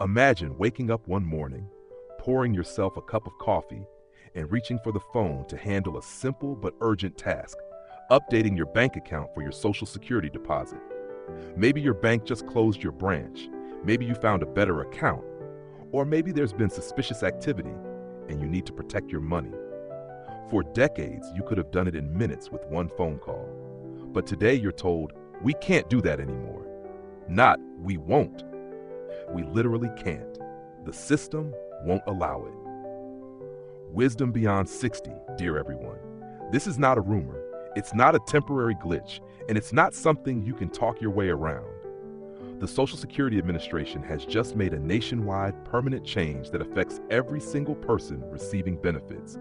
Imagine waking up one morning, pouring yourself a cup of coffee, and reaching for the phone to handle a simple but urgent task, updating your bank account for your Social Security deposit. Maybe your bank just closed your branch, maybe you found a better account, or maybe there's been suspicious activity and you need to protect your money. For decades, you could have done it in minutes with one phone call. But today you're told, we can't do that anymore. Not, we won't. We literally can't. The system won't allow it. Wisdom beyond 60, dear everyone. This is not a rumor. It's not a temporary glitch, and it's not something you can talk your way around. The Social Security Administration has just made a nationwide permanent change that affects every single person receiving benefits.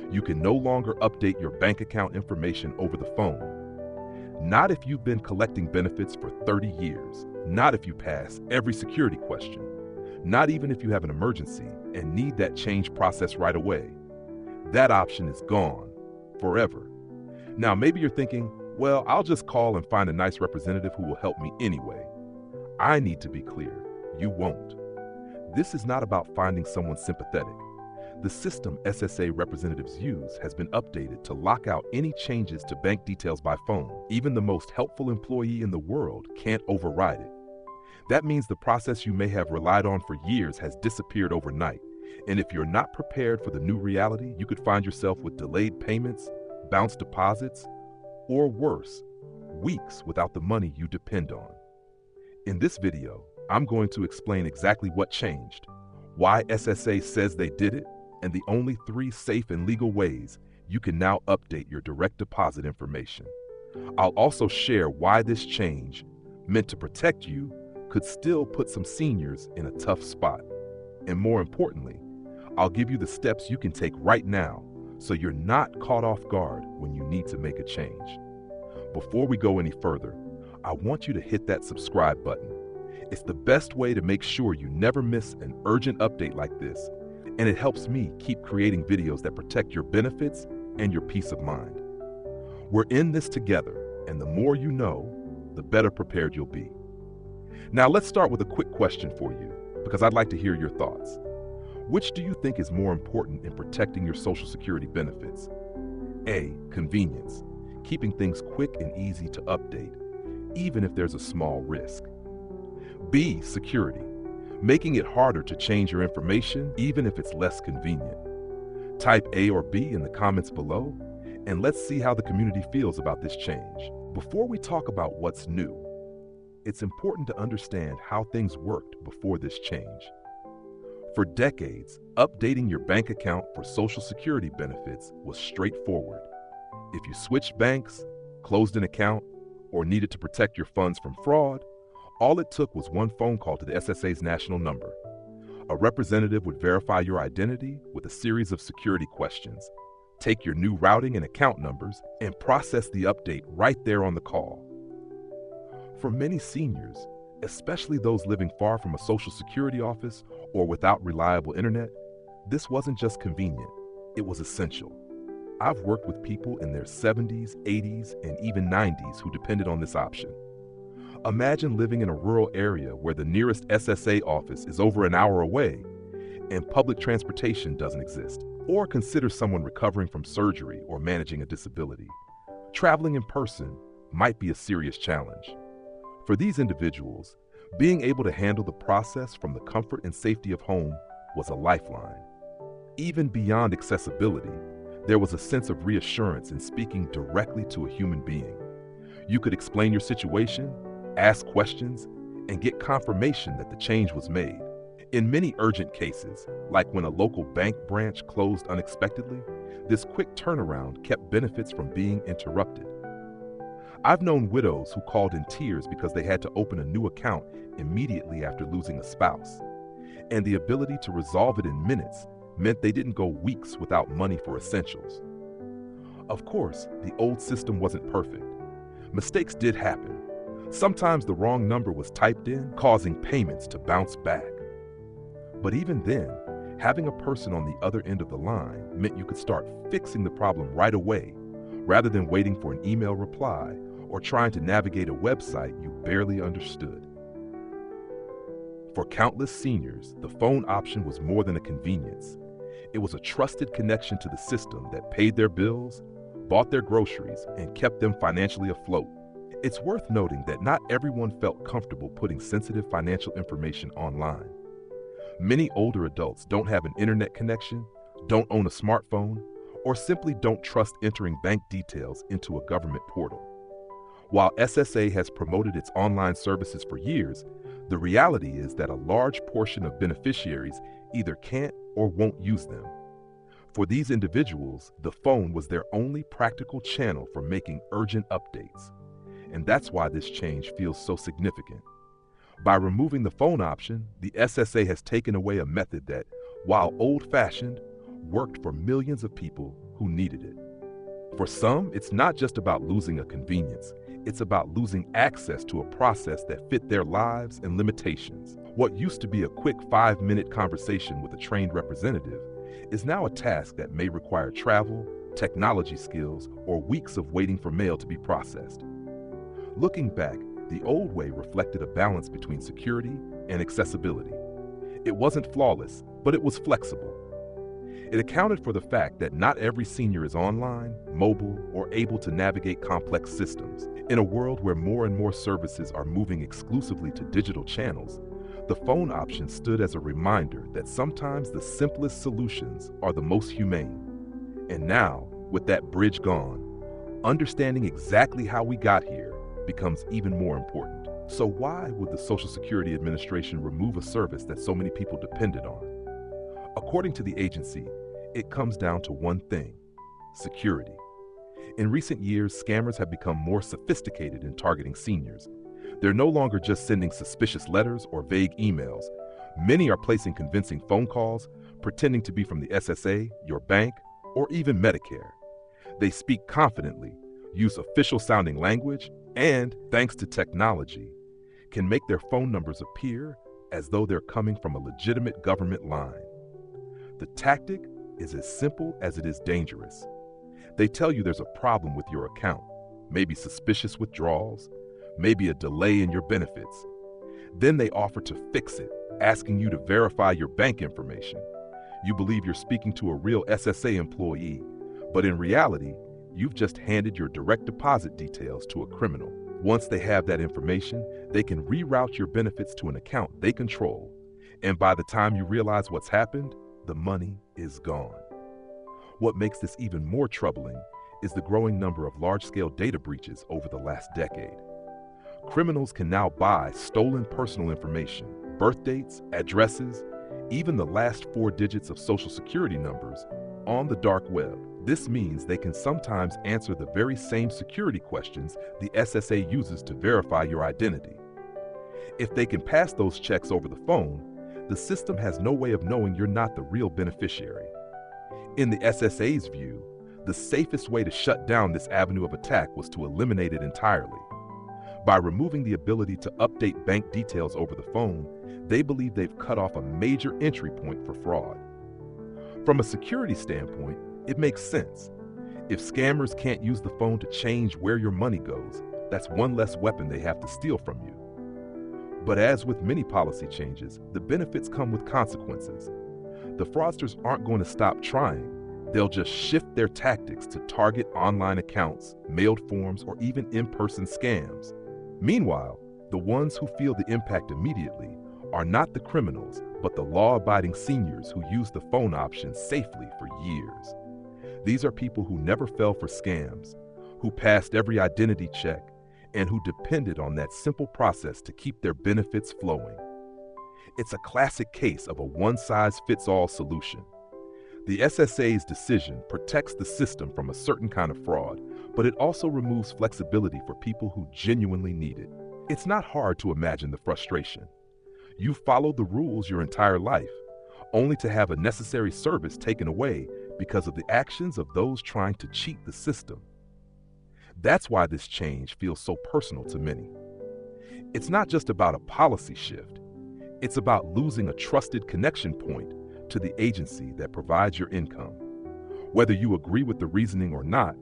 You can no longer update your bank account information over the phone. Not if you've been collecting benefits for 30 years. Not if you pass every security question. Not even if you have an emergency and need that change process right away. That option is gone forever. Now, maybe you're thinking, well, I'll just call and find a nice representative who will help me anyway. I need to be clear, you won't. This is not about finding someone sympathetic. The system SSA representatives use has been updated to lock out any changes to bank details by phone. Even the most helpful employee in the world can't override it. That means the process you may have relied on for years has disappeared overnight. And if you're not prepared for the new reality, you could find yourself with delayed payments, bounced deposits, or worse, weeks without the money you depend on. In this video, I'm going to explain exactly what changed, why SSA says they did it, and the only 3 safe and legal ways you can now update your direct deposit information. I'll also share why this change, meant to protect you, could still put some seniors in a tough spot. And more importantly, I'll give you the steps you can take right now so you're not caught off guard when you need to make a change. Before we go any further, I want you to hit that subscribe button. It's the best way to make sure you never miss an urgent update like this, and it helps me keep creating videos that protect your benefits and your peace of mind. We're in this together, and the more you know, the better prepared you'll be. Now let's start with a quick question for you, because I'd like to hear your thoughts. Which do you think is more important in protecting your Social Security benefits? A, convenience, keeping things quick and easy to update, even if there's a small risk. B, security, making it harder to change your information even if it's less convenient. Type A or B in the comments below, and let's see how the community feels about this change. Before we talk about what's new, it's important to understand how things worked before this change. For decades, updating your bank account for Social Security benefits was straightforward. If you switched banks, closed an account, or needed to protect your funds from fraud, all it took was one phone call to the SSA's national number. A representative would verify your identity with a series of security questions, take your new routing and account numbers, and process the update right there on the call. For many seniors, especially those living far from a Social Security office or without reliable internet, this wasn't just convenient, it was essential. I've worked with people in their 70s, 80s, and even 90s who depended on this option. Imagine living in a rural area where the nearest SSA office is over an hour away and public transportation doesn't exist. Or consider someone recovering from surgery or managing a disability. Traveling in person might be a serious challenge. For these individuals, being able to handle the process from the comfort and safety of home was a lifeline. Even beyond accessibility, there was a sense of reassurance in speaking directly to a human being. You could explain your situation, ask questions, and get confirmation that the change was made. In many urgent cases, like when a local bank branch closed unexpectedly, this quick turnaround kept benefits from being interrupted. I've known widows who called in tears because they had to open a new account immediately after losing a spouse. And the ability to resolve it in minutes meant they didn't go weeks without money for essentials. Of course, the old system wasn't perfect. Mistakes did happen. Sometimes the wrong number was typed in, causing payments to bounce back. But even then, having a person on the other end of the line meant you could start fixing the problem right away, rather than waiting for an email reply or trying to navigate a website you barely understood. For countless seniors, the phone option was more than a convenience. It was a trusted connection to the system that paid their bills, bought their groceries, and kept them financially afloat. It's worth noting that not everyone felt comfortable putting sensitive financial information online. Many older adults don't have an internet connection, don't own a smartphone, or simply don't trust entering bank details into a government portal. While SSA has promoted its online services for years, the reality is that a large portion of beneficiaries either can't or won't use them. For these individuals, the phone was their only practical channel for making urgent updates. And that's why this change feels so significant. By removing the phone option, the SSA has taken away a method that, while old-fashioned, worked for millions of people who needed it. For some, it's not just about losing a convenience. It's about losing access to a process that fit their lives and limitations. What used to be a quick 5-minute conversation with a trained representative is now a task that may require travel, technology skills, or weeks of waiting for mail to be processed. Looking back, the old way reflected a balance between security and accessibility. It wasn't flawless, but it was flexible. It accounted for the fact that not every senior is online, mobile, or able to navigate complex systems. In a world where more and more services are moving exclusively to digital channels, the phone option stood as a reminder that sometimes the simplest solutions are the most humane. And now, with that bridge gone, understanding exactly how we got here becomes even more important. So why would the Social Security Administration remove a service that so many people depended on? According to the agency, it comes down to one thing: security. In recent years, scammers have become more sophisticated in targeting seniors. They're no longer just sending suspicious letters or vague emails. Many are placing convincing phone calls, pretending to be from the SSA, your bank, or even Medicare. They speak confidently, use official-sounding language, and, thanks to technology, can make their phone numbers appear as though they're coming from a legitimate government line. The tactic is as simple as it is dangerous. They tell you there's a problem with your account, maybe suspicious withdrawals, maybe a delay in your benefits. Then they offer to fix it, asking you to verify your bank information. You believe you're speaking to a real SSA employee, but in reality, you've just handed your direct deposit details to a criminal. Once they have that information, they can reroute your benefits to an account they control. And by the time you realize what's happened, the money is gone. What makes this even more troubling is the growing number of large-scale data breaches over the last decade. Criminals can now buy stolen personal information, birth dates, addresses, even the last 4 digits of social security numbers on the dark web. This means they can sometimes answer the very same security questions the SSA uses to verify your identity. If they can pass those checks over the phone, the system has no way of knowing you're not the real beneficiary. In the SSA's view, the safest way to shut down this avenue of attack was to eliminate it entirely. By removing the ability to update bank details over the phone, they believe they've cut off a major entry point for fraud. From a security standpoint, it makes sense. If scammers can't use the phone to change where your money goes, that's one less weapon they have to steal from you. But as with many policy changes, the benefits come with consequences. The fraudsters aren't going to stop trying. They'll just shift their tactics to target online accounts, mailed forms, or even in-person scams. Meanwhile, the ones who feel the impact immediately are not the criminals, but the law-abiding seniors who use the phone option safely for years. These are people who never fell for scams, who passed every identity check, and who depended on that simple process to keep their benefits flowing. It's a classic case of a one-size-fits-all solution. The SSA's decision protects the system from a certain kind of fraud, but it also removes flexibility for people who genuinely need it. It's not hard to imagine the frustration. You've followed the rules your entire life, only to have a necessary service taken away because of the actions of those trying to cheat the system. That's why this change feels so personal to many. It's not just about a policy shift. It's about losing a trusted connection point to the agency that provides your income. Whether you agree with the reasoning or not,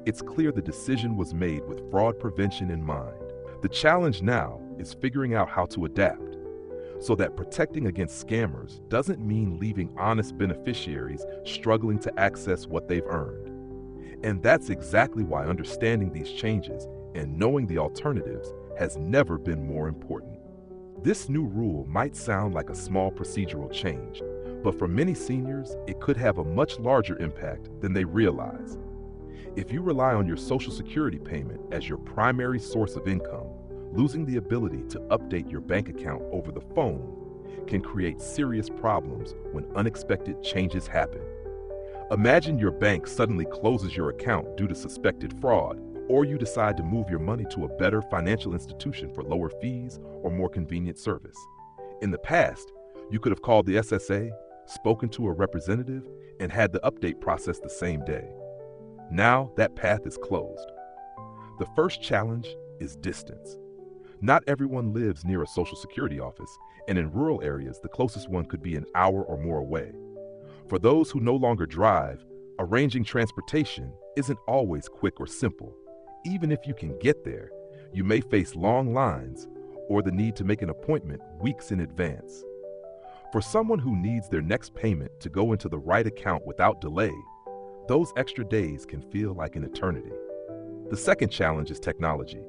it's clear the decision was made with fraud prevention in mind. The challenge now is figuring out how to adapt. so that protecting against scammers doesn't mean leaving honest beneficiaries struggling to access what they've earned. And that's exactly why understanding these changes and knowing the alternatives has never been more important. This new rule might sound like a small procedural change, but for many seniors, it could have a much larger impact than they realize. If you rely on your Social Security payment as your primary source of income, losing the ability to update your bank account over the phone can create serious problems when unexpected changes happen. Imagine your bank suddenly closes your account due to suspected fraud, or you decide to move your money to a better financial institution for lower fees or more convenient service. In the past, you could have called the SSA, spoken to a representative, and had the update processed the same day. Now that path is closed. The first challenge is distance. Not everyone lives near a Social Security office, and in rural areas, the closest one could be an hour or more away. For those who no longer drive, arranging transportation isn't always quick or simple. Even if you can get there, you may face long lines or the need to make an appointment weeks in advance. For someone who needs their next payment to go into the right account without delay, those extra days can feel like an eternity. The second challenge is technology.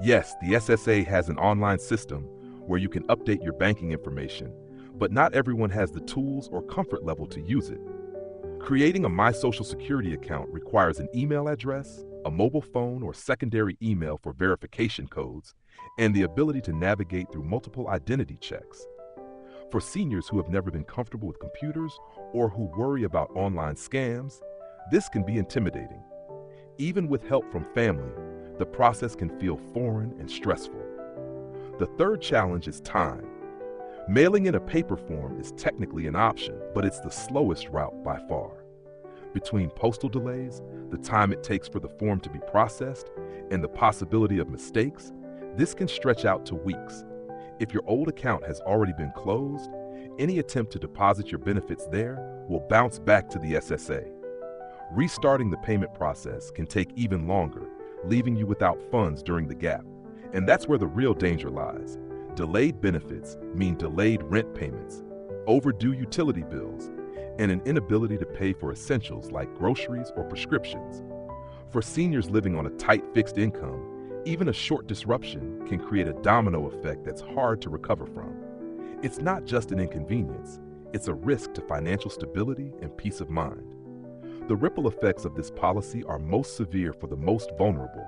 Yes, the SSA has an online system where you can update your banking information, but not everyone has the tools or comfort level to use it. Creating a My Social Security account requires an email address, a mobile phone or secondary email for verification codes, and the ability to navigate through multiple identity checks. For seniors who have never been comfortable with computers or who worry about online scams, this can be intimidating. Even with help from family, the process can feel foreign and stressful. The third challenge is time. Mailing in a paper form is technically an option, but it's the slowest route by far. Between postal delays, the time it takes for the form to be processed, and the possibility of mistakes, this can stretch out to weeks. If your old account has already been closed, any attempt to deposit your benefits there will bounce back to the SSA. Restarting the payment process can take even longer, leaving you without funds during the gap. And that's where the real danger lies. Delayed benefits mean delayed rent payments, overdue utility bills, and an inability to pay for essentials like groceries or prescriptions. For seniors living on a tight fixed income, even a short disruption can create a domino effect that's hard to recover from. It's not just an inconvenience, it's a risk to financial stability and peace of mind. The ripple effects of this policy are most severe for the most vulnerable,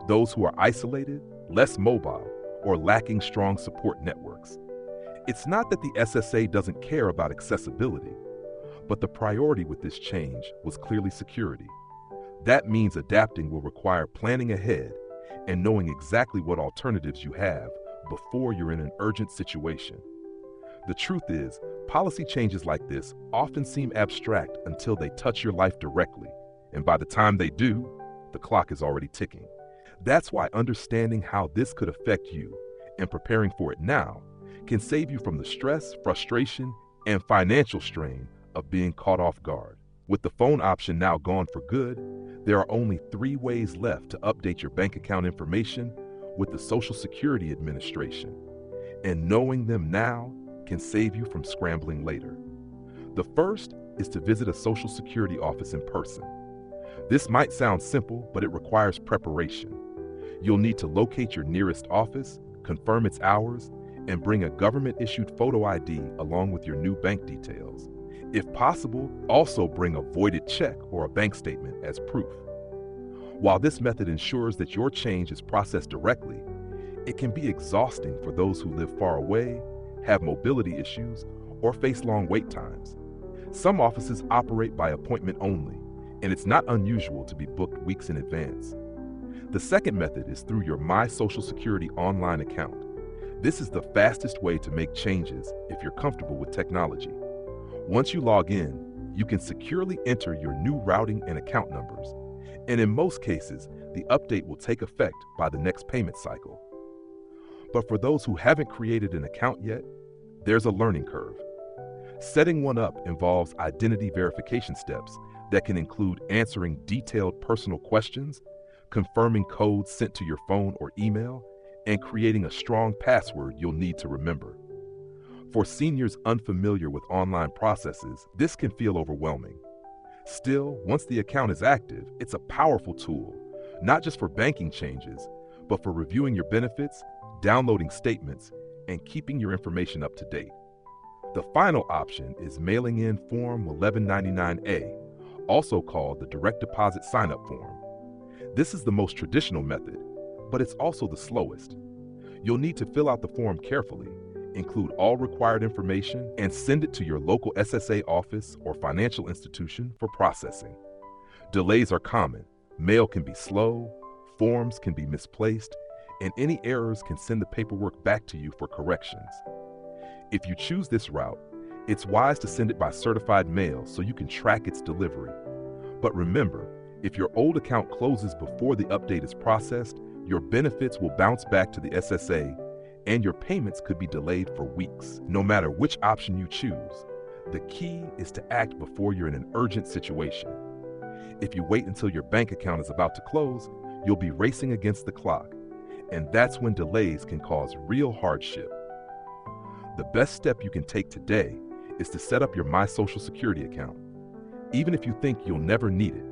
those who are isolated, less mobile, or lacking strong support networks. It's not that the SSA doesn't care about accessibility, but the priority with this change was clearly security. That means adapting will require planning ahead and knowing exactly what alternatives you have before you're in an urgent situation. The truth is, policy changes like this often seem abstract until they touch your life directly, and by the time they do, the clock is already ticking. That's why understanding how this could affect you and preparing for it now can save you from the stress, frustration, and financial strain of being caught off guard. With the phone option now gone for good, there are only 3 ways left to update your bank account information with the Social Security Administration, and knowing them now can save you from scrambling later. The first is to visit a Social Security office in person. This might sound simple, but it requires preparation. You'll need to locate your nearest office, confirm its hours, and bring a government-issued photo ID along with your new bank details. If possible, also bring a voided check or a bank statement as proof. While this method ensures that your change is processed directly, it can be exhausting for those who live far away, have mobility issues, or face long wait times. Some offices operate by appointment only, and it's not unusual to be booked weeks in advance. The second method is through your My Social Security online account. This is the fastest way to make changes if you're comfortable with technology. Once you log in, you can securely enter your new routing and account numbers, and in most cases, the update will take effect by the next payment cycle. But for those who haven't created an account yet, there's a learning curve. Setting one up involves identity verification steps that can include answering detailed personal questions, confirming codes sent to your phone or email, and creating a strong password you'll need to remember. For seniors unfamiliar with online processes, this can feel overwhelming. Still, once the account is active, it's a powerful tool, not just for banking changes, but for reviewing your benefits, downloading statements, and keeping your information up to date. The final option is mailing in Form 1199A, also called the Direct Deposit Sign-up Form. This is the most traditional method, but it's also the slowest. You'll need to fill out the form carefully, include all required information, and send it to your local SSA office or financial institution for processing. Delays are common. Mail can be slow, forms can be misplaced, and any errors can send the paperwork back to you for corrections. If you choose this route, it's wise to send it by certified mail so you can track its delivery. But remember, if your old account closes before the update is processed, your benefits will bounce back to the SSA and your payments could be delayed for weeks. No matter which option you choose, the key is to act before you're in an urgent situation. If you wait until your bank account is about to close, you'll be racing against the clock, and that's when delays can cause real hardship. The best step you can take today is to set up your My Social Security account, even if you think you'll never need it.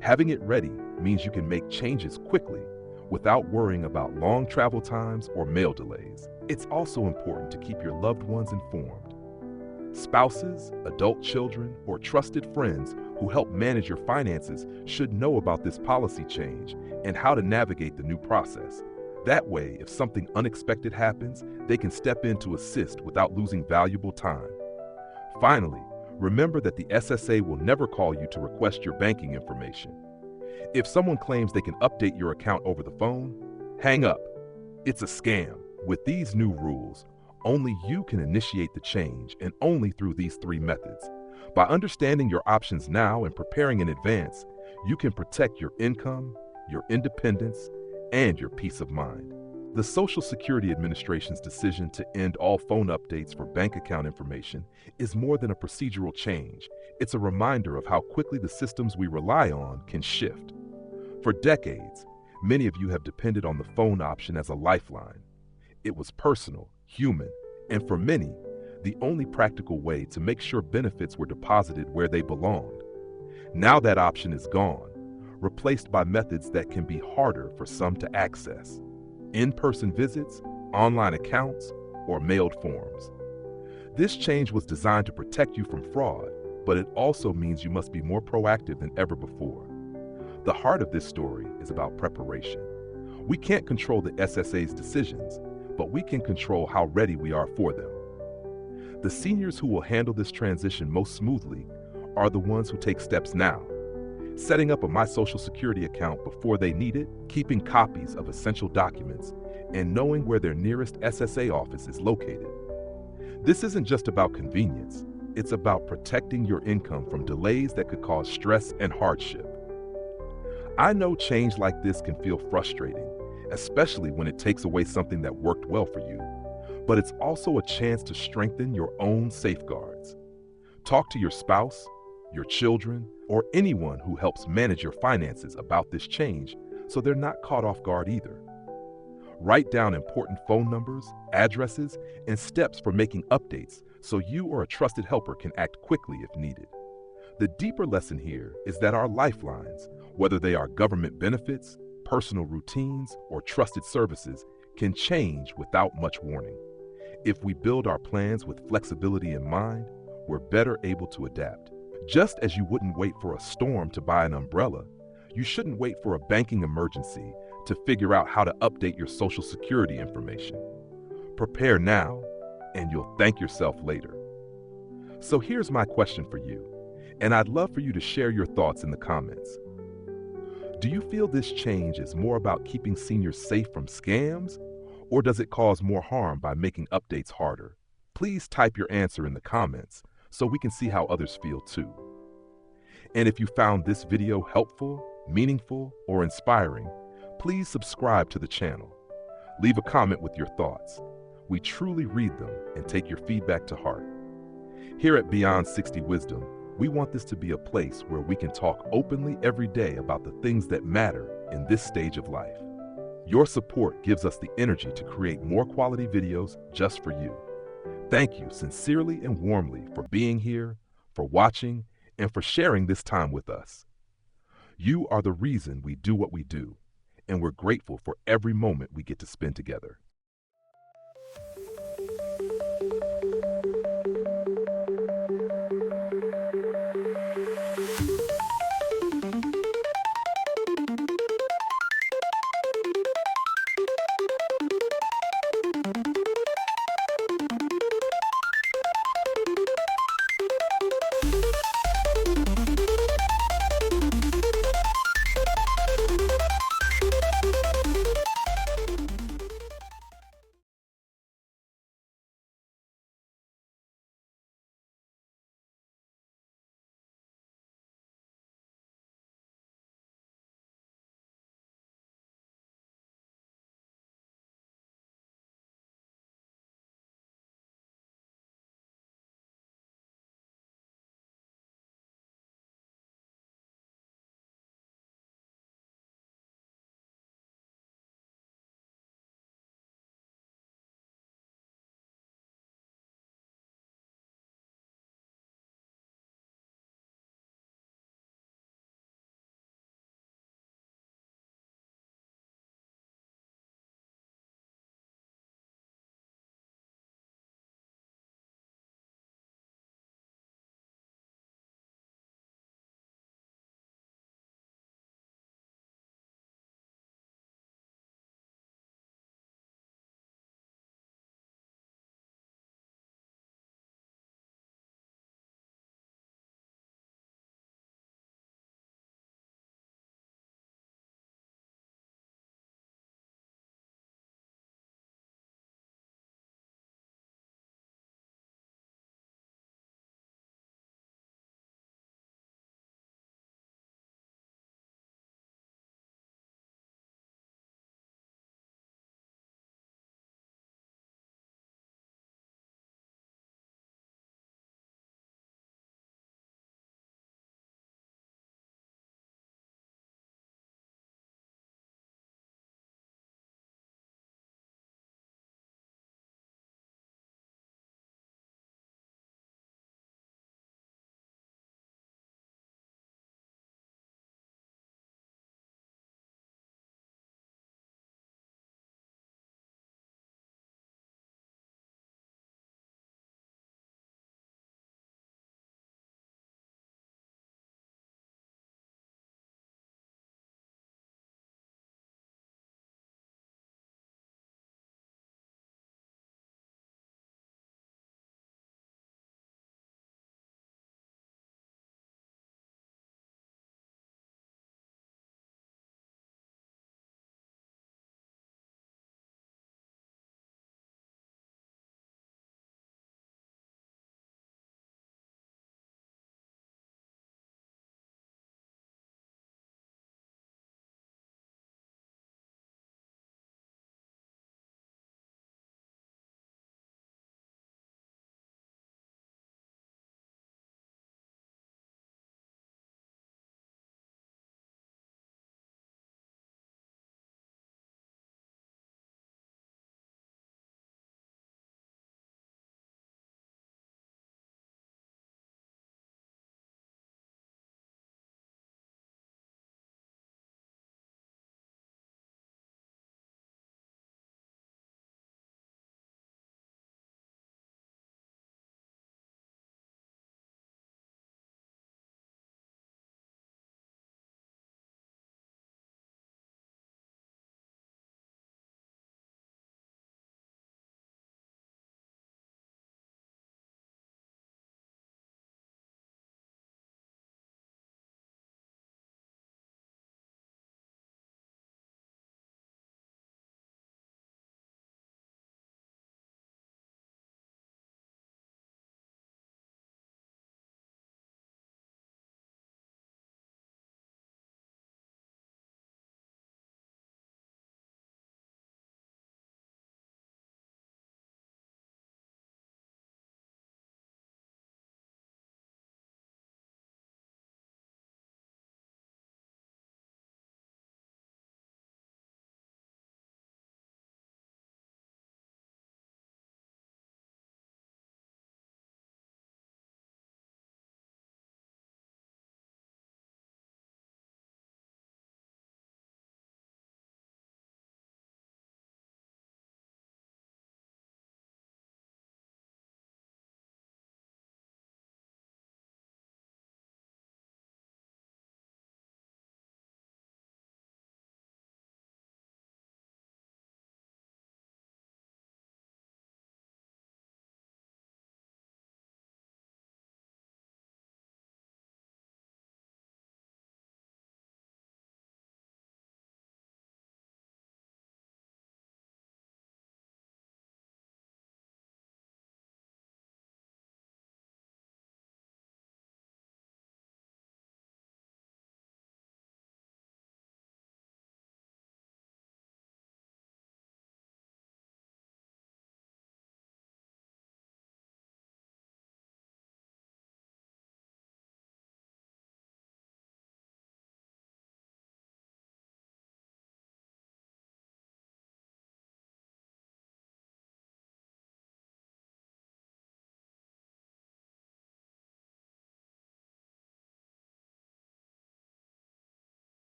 Having it ready means you can make changes quickly without worrying about long travel times or mail delays. It's also important to keep your loved ones informed. Spouses, adult children, or trusted friends who help manage your finances should know about this policy change and how to navigate the new process. That way, if something unexpected happens, they can step in to assist without losing valuable time. Finally, remember that the SSA will never call you to request your banking information. If someone claims they can update your account over the phone, hang up. It's a scam. With these new rules, only you can initiate the change, and only through these 3 methods. By understanding your options now and preparing in advance, you can protect your income, your independence, and your peace of mind. The Social Security Administration's decision to end all phone updates for bank account information is more than a procedural change. It's a reminder of how quickly the systems we rely on can shift. For decades, many of you have depended on the phone option as a lifeline. It was personal, human, and for many, the only practical way to make sure benefits were deposited where they belonged. Now that option is gone, replaced by methods that can be harder for some to access: in-person visits, online accounts, or mailed forms. This change was designed to protect you from fraud, but it also means you must be more proactive than ever before. The heart of this story is about preparation. We can't control the SSA's decisions, but we can control how ready we are for them. The seniors who will handle this transition most smoothly are the ones who take steps now, setting up a My Social Security account before they need it, keeping copies of essential documents, and knowing where their nearest SSA office is located. This isn't just about convenience, it's about protecting your income from delays that could cause stress and hardship. I know change like this can feel frustrating, especially when it takes away something that worked well for you, but it's also a chance to strengthen your own safeguards. Talk to your spouse, your children, or anyone who helps manage your finances about this change so they're not caught off guard either. Write down important phone numbers, addresses, and steps for making updates so you or a trusted helper can act quickly if needed. The deeper lesson here is that our lifelines, whether they are government benefits, personal routines, or trusted services, can change without much warning. If we build our plans with flexibility in mind, we're better able to adapt. Just as you wouldn't wait for a storm to buy an umbrella, you shouldn't wait for a banking emergency to figure out how to update your Social Security information. Prepare now, and you'll thank yourself later. So here's my question for you, and I'd love for you to share your thoughts in the comments. Do you feel this change is more about keeping seniors safe from scams, or does it cause more harm by making updates harder? Please type your answer in the comments so we can see how others feel too. And if you found this video helpful, meaningful, or inspiring, please subscribe to the channel. Leave a comment with your thoughts. We truly read them and take your feedback to heart. Here at Beyond 60 Wisdom, we want this to be a place where we can talk openly every day about the things that matter in this stage of life. Your support gives us the energy to create more quality videos just for you. Thank you sincerely and warmly for being here, for watching, and for sharing this time with us. You are the reason we do what we do, and we're grateful for every moment we get to spend together.